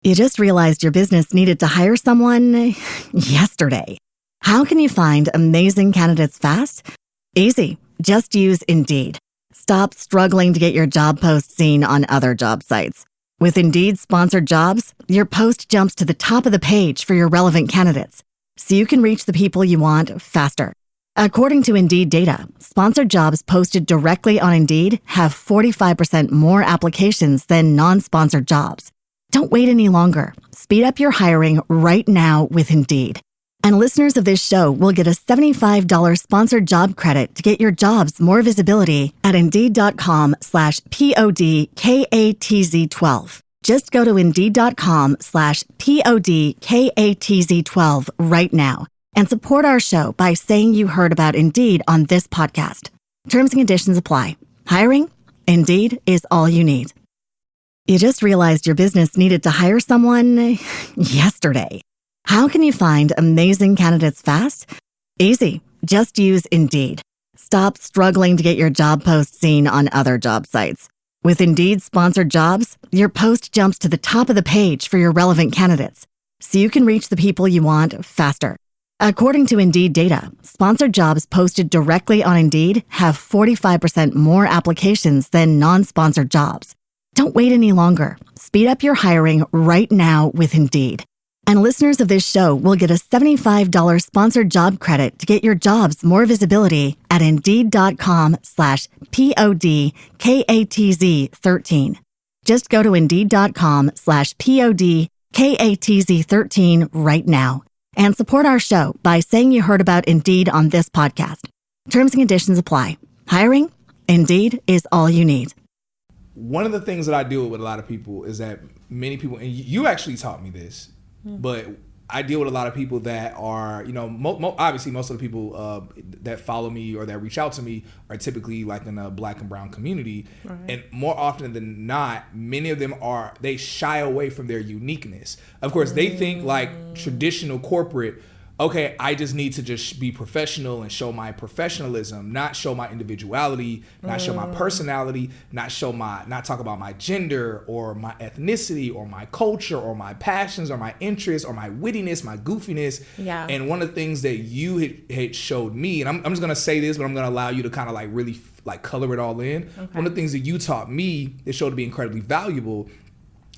You just realized your business needed to hire someone yesterday. How can you find amazing candidates fast? Easy. Just use Indeed. Stop struggling to get your job post seen on other job sites. With Indeed sponsored jobs, your post jumps to the top of the page for your relevant candidates, so you can reach the people you want faster. According to Indeed data, sponsored jobs posted directly on Indeed have 45% more applications than non-sponsored jobs. Don't wait any longer. Speed up your hiring right now with Indeed. And listeners of this show will get a $75 sponsored job credit to get your jobs more visibility at Indeed.com/PODKATZ12. Just go to Indeed.com/PODKATZ12 right now and support our show by saying you heard about Indeed on this podcast. Terms and conditions apply. Hiring? Indeed is all you need. You just realized your business needed to hire someone yesterday. How can you find amazing candidates fast? Easy. Just use Indeed. Stop struggling to get your job post seen on other job sites. With Indeed sponsored jobs, your post jumps to the top of the page for your relevant candidates, so you can reach the people you want faster. According to Indeed data, sponsored jobs posted directly on Indeed have 45% more applications than non-sponsored jobs. Don't wait any longer. Speed up your hiring right now with Indeed. And listeners of this show will get a $75 sponsored job credit to get your jobs more visibility at Indeed.com/PODKATZ13. Just go to Indeed.com/PODKATZ13 right now and support our show by saying you heard about Indeed on this podcast. Terms and conditions apply. Hiring? Indeed is all you need. One of the things that I deal with a lot of people is that many people, and you actually taught me this, but I deal with a lot of people that are, obviously most of the people that follow me or that reach out to me are typically like in the Black and brown community. Right. And more often than not, many of them they shy away from their uniqueness. Of course, they think like traditional corporate, okay, I just need to just be professional and show my professionalism, not show my individuality, not show my personality, not talk about my gender or my ethnicity or my culture or my passions or my interests or my wittiness, my goofiness. Yeah. And one of the things that you had showed me, and I'm just going to say this, but I'm going to allow you to kind of like really like color it all in. Okay. One of the things that you taught me that showed to be incredibly valuable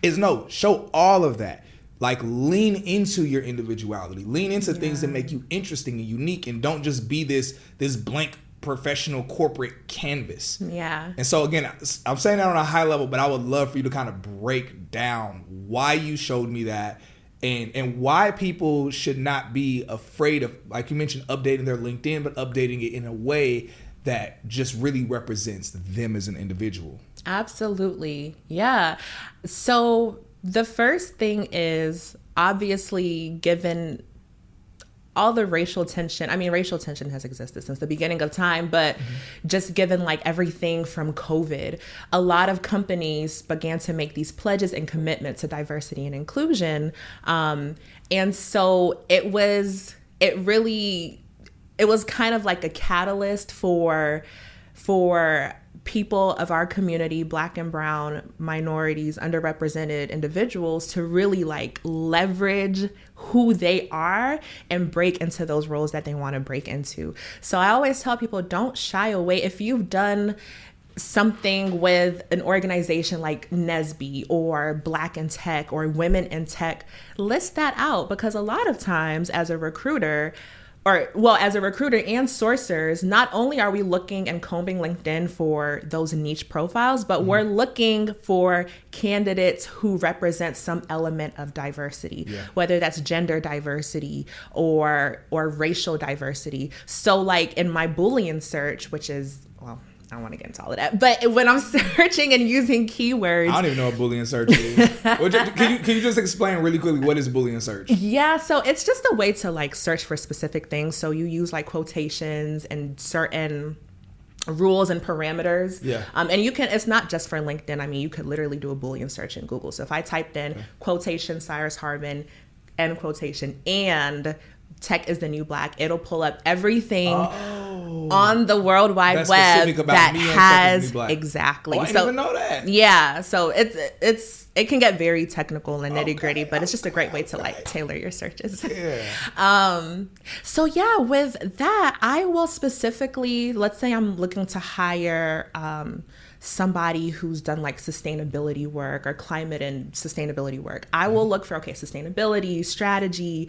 is show all of that. Like lean into your individuality, lean into things that make you interesting and unique, and don't just be this blank professional corporate canvas. Yeah. And so again, I'm saying that on a high level, but I would love for you to kind of break down why you showed me that and why people should not be afraid of, like you mentioned, updating their LinkedIn, but updating it in a way that just really represents them as an individual. Absolutely. Yeah. So the first thing is, obviously, given all the racial tension, racial tension has existed since the beginning of time, but just given like everything from COVID, a lot of companies began to make these pledges and commitments to diversity and inclusion. And so it was kind of like a catalyst for people of our community, Black and brown, minorities, underrepresented individuals, to really like leverage who they are and break into those roles that they want to break into. So I always tell people, don't shy away. If you've done something with an organization like NSBE or Black in Tech or Women in Tech, list that out, because a lot of times as a recruiter and sourcers, not only are we looking and combing LinkedIn for those niche profiles, but we're looking for candidates who represent some element of diversity, whether that's gender diversity or racial diversity. So like in my Boolean search, which is, well, I don't want to get into all of that, but when I'm searching and using keywords, I don't even know what Boolean search is. Can you just explain really quickly what is Boolean search? Yeah, so it's just a way to like search for specific things. So you use like quotations and certain rules and parameters. Yeah. And you can, it's not just for LinkedIn. You could literally do a Boolean search in Google. So if I typed in quotation Cyrus Harbin, end quotation, and tech is the new black, it'll pull up everything on the World Wide Web that has exactly. I didn't even know that. Yeah, so it can get very technical and nitty gritty, but it's just a great way to like tailor your searches. Yeah. So yeah, with that, I will specifically, let's say I'm looking to hire somebody who's done like sustainability work or climate and sustainability work. I will look for, sustainability, strategy,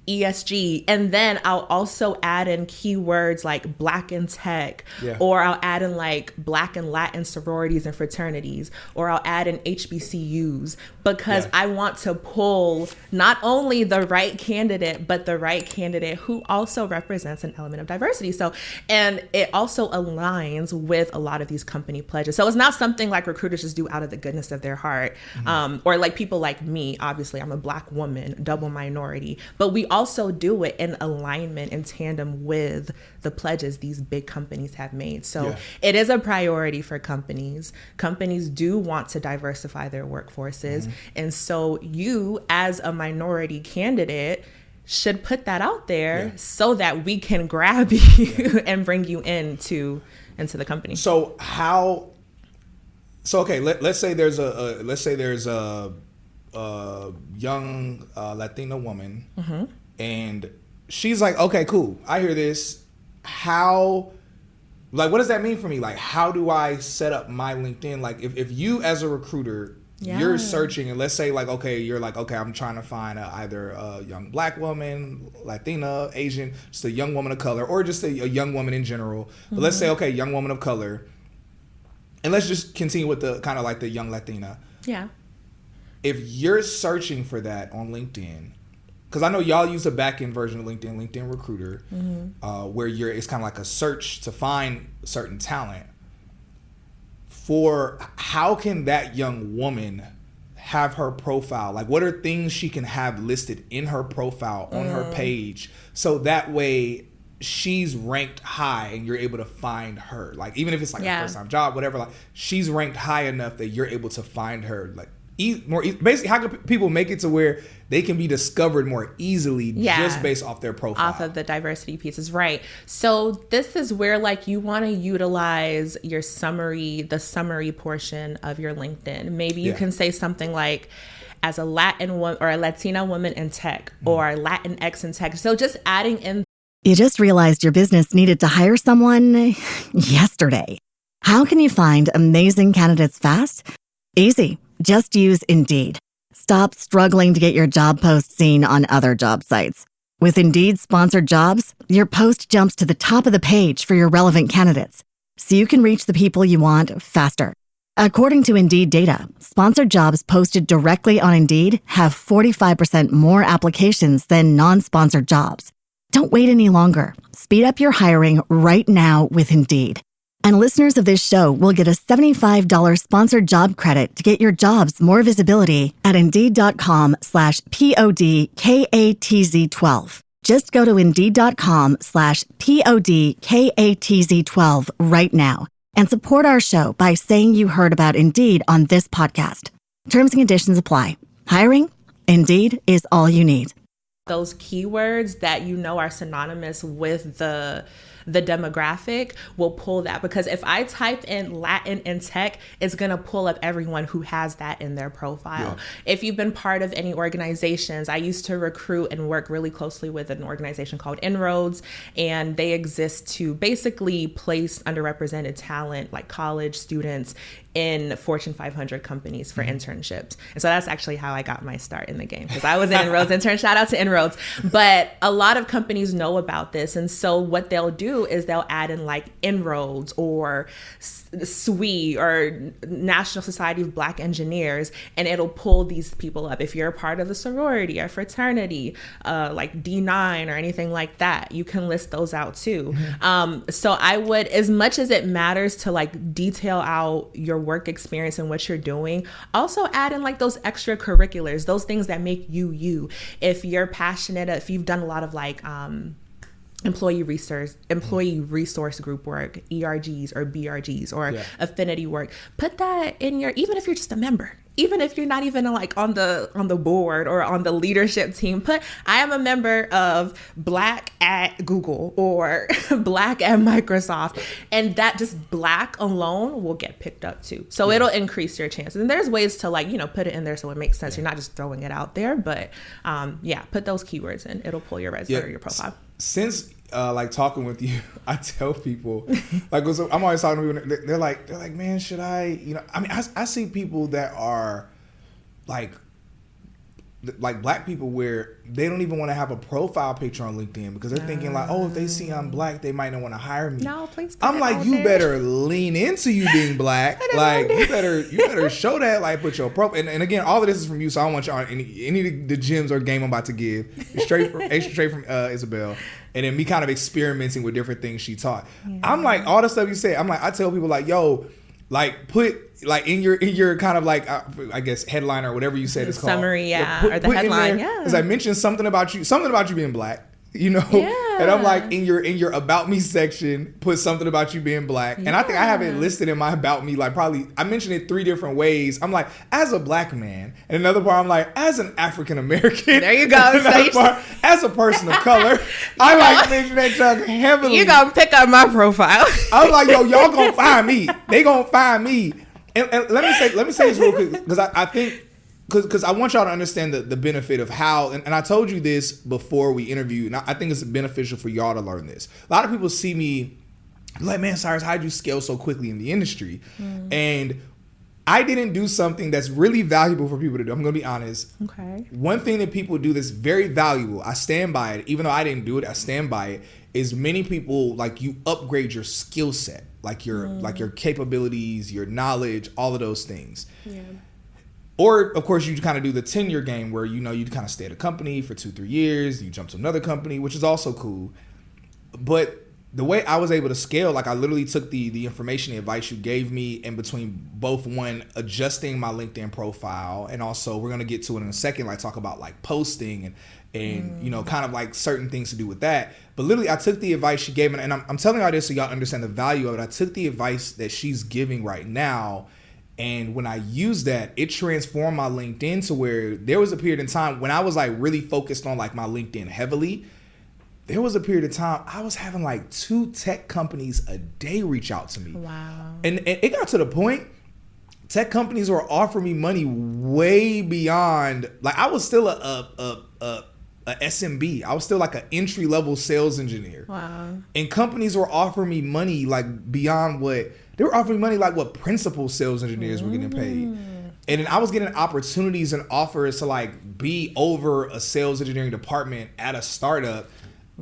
ESG, and then I'll also add in keywords like Black in tech, or I'll add in like Black and Latin sororities and fraternities, or I'll add in HBCUs, because I want to pull not only the right candidate, but the right candidate who also represents an element of diversity. So, and it also aligns with a lot of these company pledges. So it's not something like recruiters just do out of the goodness of their heart, or like people like me. Obviously, I'm a Black woman, double minority, but we also do it in alignment, in tandem with the pledges these big companies have made. So it is a priority for companies. Companies do want to diversify their workforces. And so you, as a minority candidate, should put that out there so that we can grab you and bring you into the company. So let's say there's a young Latina woman, and she's like, okay, cool, I hear this. How, like, what does that mean for me? Like, how do I set up my LinkedIn? Like, if you as a recruiter, you're searching, and let's say like, you're like, I'm trying to find either a young Black woman, Latina, Asian, just a young woman of color, or just a young woman in general. But let's say, young woman of color, and let's just continue with the kind of like the young Latina. Yeah. If you're searching for that on LinkedIn, because I know y'all use a back-end version of LinkedIn Recruiter, where it's kind of like a search to find certain talent. For how can that young woman have her profile? Like, what are things she can have listed in her profile on her page, so that way she's ranked high and you're able to find her? Like, even if it's like a first-time job, whatever, like she's ranked high enough that you're able to find her. Like, basically, how can people make it to where they can be discovered more easily just based off their profile? Off of the diversity pieces, right? So this is where like you want to utilize your the summary portion of your LinkedIn. Maybe you can say something like, as a Latin woman or a Latina woman in tech, or Latinx in tech. So just adding in. You just realized your business needed to hire someone yesterday. How can you find amazing candidates fast? Easy. Just use Indeed. Stop struggling to get your job post seen on other job sites. With Indeed sponsored jobs, your post jumps to the top of the page for your relevant candidates, so you can reach the people you want faster. According to Indeed data, sponsored jobs posted directly on Indeed have 45% more applications than non-sponsored jobs. Don't wait any longer. Speed up your hiring right now with Indeed. And listeners of this show will get a $75 sponsored job credit to get your jobs more visibility at Indeed.com/PODKATZ12. Just go to Indeed.com/PODKATZ12 right now and support our show by saying you heard about Indeed on this podcast. Terms and conditions apply. Hiring? Indeed is all you need. Those keywords that you know are synonymous with the demographic will pull that, because if I type in Latin and tech, it's going to pull up everyone who has that in their profile. If you've been part of any organizations, I used to recruit and work really closely with an organization called Inroads, and they exist to basically place underrepresented talent like college students in Fortune 500 companies for internships. And so that's actually how I got my start in the game, because I was an Inroads intern. Shout out to Inroads. But a lot of companies know about this. And so what they'll do is they'll add in like Inroads or SWE or National Society of Black Engineers, and it'll pull these people up. If you're a part of a sorority or fraternity, like D9 or anything like that, you can list those out too. So I would, as much as it matters to like detail out your work experience and what you're doing, also add in like those extracurriculars, those things that make you you. If you're passionate, if you've done a lot of like employee resource group work, ERGs or BRGs or affinity work, put that in your, even if you're just a member, even if you're not even like on the board or on the leadership team, put I am a member of Black at Google or Black at Microsoft, and that just Black alone will get picked up too. So it'll increase your chances. And there's ways to like, put it in there so it makes sense. You're not just throwing it out there, but put those keywords in. It'll pull your resume or your profile. Since like talking with you, I tell people like I'm always talking to people. They're like, man, should I? I mean, I see people that are like Black people where they don't even want to have a profile picture on LinkedIn because they're thinking like, oh, if they see I'm Black, they might not want to hire me. No, please. I'm like, you better lean into you being Black. Like you better show that. Like put your profile. And again, all of this is from you, so I don't want y'all any of the gems or game I'm about to give. It's straight from Isabel. And then me kind of experimenting with different things she taught. Yeah. I'm like, all the stuff you said, I'm like, I tell people like, yo, like put like in your kind of like I guess headline or whatever you said it's called. Summary, or the headline, because I mentioned something about you being Black. And I'm like in your about me section, put something about you being Black. And I think I have it listed in my about me, like probably I mentioned it 3 different ways. I'm like, as a Black man, and another part I'm like, as an African American. There you go. Part, as a person of color. I like mention that junk heavily. You gonna pick up my profile. I was like, yo, y'all gonna find me. They gonna find me. And let me say this real quick, because I think because I want y'all to understand the benefit of how, and I told you this before we interviewed, and I think it's beneficial for y'all to learn this. A lot of people see me like, man, Cyrus, how'd you scale so quickly in the industry? And I didn't do something that's really valuable for people to do. I'm going to be honest. Okay. One thing that people do that's very valuable, I stand by it, even though I didn't do it, I stand by it, is many people, like, you upgrade your skill set, like your capabilities, your knowledge, all of those things. Yeah. Or, of course, you kind of do the tenure game where, you kind of stay at a company for 2-3 years, you jump to another company, which is also cool. But the way I was able to scale, like I literally took the information, the advice you gave me in between both adjusting my LinkedIn profile, and also we're going to get to it in a second, like talk about like posting and kind of like certain things to do with that. But literally I took the advice she gave me, and I'm telling y'all this so y'all understand the value of it. I took the advice that she's giving right now, and when I used that, it transformed my LinkedIn to where there was a period in time when I was like really focused on like my LinkedIn heavily. There was a period of time I was having like 2 tech companies a day reach out to me. Wow. And it got to the point, tech companies were offering me money way beyond, like I was still a SMB. I was still like an entry level sales engineer. Wow. And companies were offering me money like beyond they were offering me money like what principal sales engineers were getting paid. And then I was getting opportunities and offers to like be over a sales engineering department at a startup.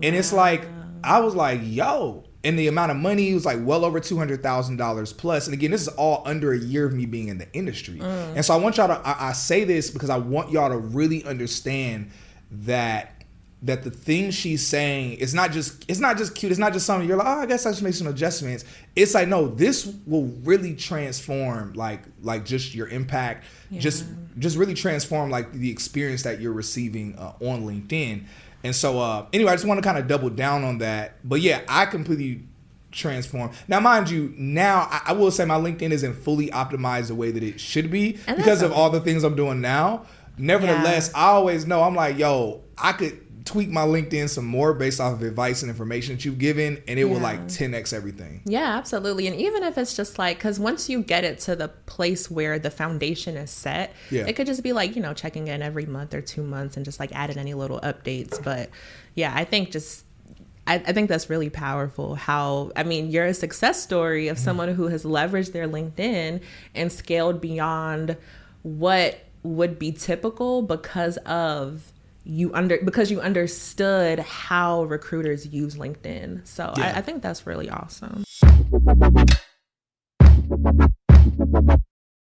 And it's like, I was like, yo, and the amount of money was like well over $200,000 plus. And again, this is all under a year of me being in the industry. And so I want y'all to, I say this because I want y'all to really understand that the thing she's saying is not just cute. It's not just something you're like, oh, I guess I just make some adjustments. It's like, no, this will really transform like just your impact, just really transform like the experience that you're receiving on LinkedIn. And so, anyway, I just want to kind of double down on that. But yeah, I completely transformed. Now, mind you, I will say my LinkedIn isn't fully optimized the way that it should be because of all the things I'm doing now. Nevertheless, I always know, I'm like, yo, I could tweak my LinkedIn some more based off of advice and information that you've given, and it will like 10x everything. Yeah, absolutely. And even if it's just like, because once you get it to the place where the foundation is set, it could just be like, checking in every month or 2 months and just like adding any little updates. But yeah, I think I think that's really powerful how, you're a success story of someone who has leveraged their LinkedIn and scaled beyond what would be typical because you understood how recruiters use LinkedIn. So I think that's really awesome.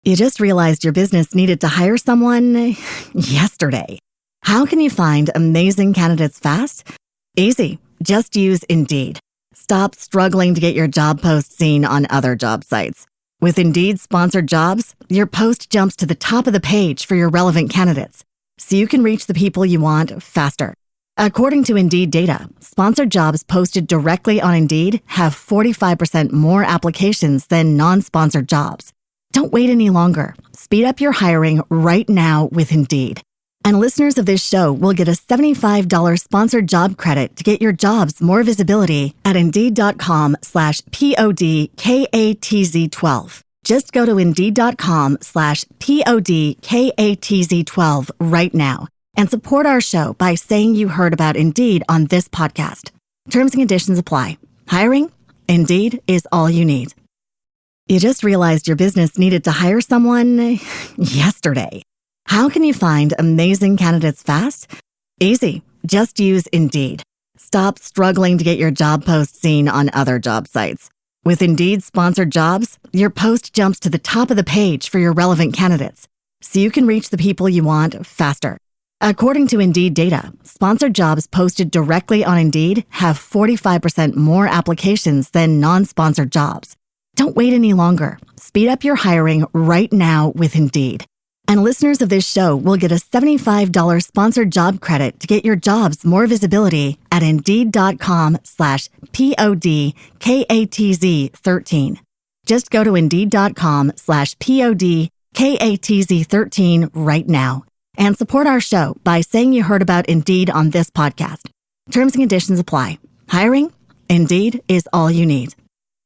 You just realized your business needed to hire someone yesterday. How can you find amazing candidates fast? Easy. Just use Indeed. Stop struggling to get your job post seen on other job sites. With Indeed sponsored jobs, your post jumps to the top of the page for your relevant candidates, so you can reach the people you want faster. According to Indeed data, sponsored jobs posted directly on Indeed have 45% more applications than non-sponsored jobs. Don't wait any longer. Speed up your hiring right now with Indeed. And listeners of this show will get a $75 sponsored job credit to get your jobs more visibility at Indeed.com/PODKATZ12. Just go to Indeed.com/PODKATZ12 right now and support our show by saying you heard about Indeed on this podcast. Terms and conditions apply. Hiring? Indeed is all you need. You just realized your business needed to hire someone yesterday. How can you find amazing candidates fast? Easy. Just use Indeed. Stop struggling to get your job post seen on other job sites. With Indeed sponsored jobs, your post jumps to the top of the page for your relevant candidates, so you can reach the people you want faster. According to Indeed data, sponsored jobs posted directly on Indeed have 45% more applications than non-sponsored jobs. Don't wait any longer. Speed up your hiring right now with Indeed. And listeners of this show will get a $75 sponsored job credit to get your jobs more visibility at Indeed.com/PODKATZ13. Just go to Indeed.com/PODKATZ13 right now and support our show by saying you heard about Indeed on this podcast. Terms and conditions apply. Hiring? Indeed is all you need.